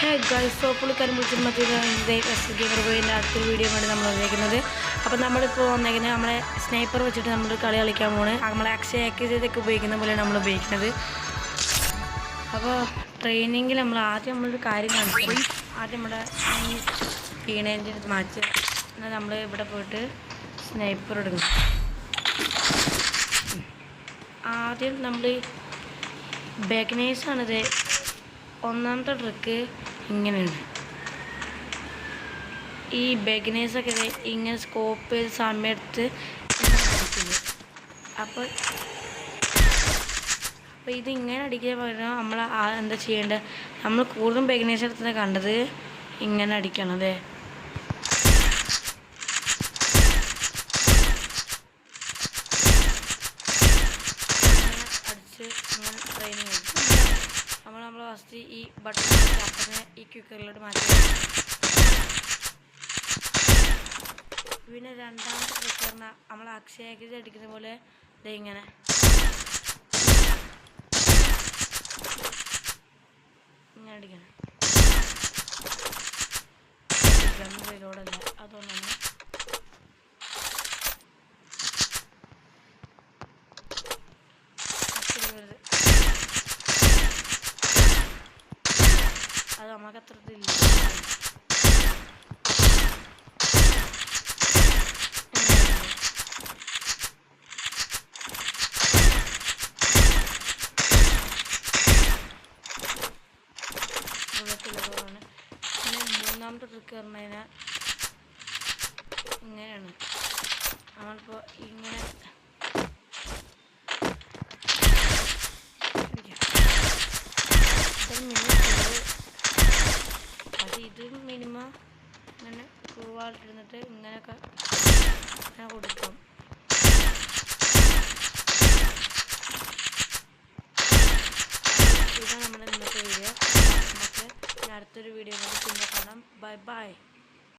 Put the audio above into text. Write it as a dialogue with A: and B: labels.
A: Hey guys, so പുള്ളിക്കാരൻ വിളിച്ചിട്ട് മറ്റൊരു അടുത്തൊരു വീഡിയോ വേണ്ടി നമ്മൾ വന്നേക്കുന്നത്. അപ്പോൾ നമ്മളിപ്പോൾ വന്നേക്കുന്നത് നമ്മളെ സ്നൈപ്പർ വെച്ചിട്ട് നമ്മൾ കളി കളിക്കാൻ പോണ്. നമ്മളെ അക്ഷയൊക്കെ ഉപയോഗിക്കുന്ന പോലെയാണ് നമ്മൾ ഉപയോഗിക്കുന്നത്. അപ്പോൾ ട്രെയിനിങ്ങിൽ നമ്മളൊരു കാര്യം കാണിക്കും. ആദ്യം നമ്മുടെ ഈ വീണേൻ്റെ മാച്ച് എന്നാൽ നമ്മൾ ഇവിടെ പോയിട്ട് സ്നൈപ്പർ എടുക്കണം. ആദ്യം നമ്മൾ ബെഗ്നേഴ്സാണിത്. ഒന്നാമത്തെ ട്രിക്ക് ഇങ്ങനെയാണ്. ഈ ബെഗ്നേഴ്സൊക്കെ ഇങ്ങനെ സ്കോപ്പ് ചെയ്ത് സമയത്ത് അപ്പോൾ ഇതിങ്ങനെ അടിക്കാൻ പകരം നമ്മൾ എന്താ ചെയ്യേണ്ടത്, നമ്മൾ കൂടുതലും ബെഗ്നേഴ്സ് എടുത്തത് കണ്ടത് ഇങ്ങനെ അടിക്കണം. അതെ, അടിച്ച് ഇങ്ങനെ ട്രെയിനിങ് ചെയ്യും. നമ്മൾ ഫസ്റ്റ് ഈ ബട്ടൺ അപ്പനെ ഈ ക്യൂക്കറിലോട്ട് മാറ്റി. പിന്നെ രണ്ടാമത്തെ ക്യൂക്കറിന് നമ്മൾ അക്ഷയൊക്കെ അടിക്കുന്ന പോലെ ഇങ്ങനെ അടിക്കണം. ഗണ്ണിലോടല്ല, അതുകൊണ്ടാണ് അത് നമുക്ക് അത്ര ഇതില്ല. പിന്നെ മൂന്നാമത്തെ ട്രിക്ക് പറഞ്ഞു കഴിഞ്ഞാൽ ഇങ്ങനെയാണ്. നമ്മളിപ്പോൾ ഇങ്ങനെ ഇത് മിനിമം ഇങ്ങനെ കുറവായിട്ടിരുന്നിട്ട് ഇങ്ങനെയൊക്കെ കൊടുക്കാം. ഇതാണ് നമ്മുടെ ഇന്നത്തെ വീഡിയോ. നമുക്ക് അടുത്തൊരു വീഡിയോ കൂടി പിന്നെ കാണാം. Bye bye.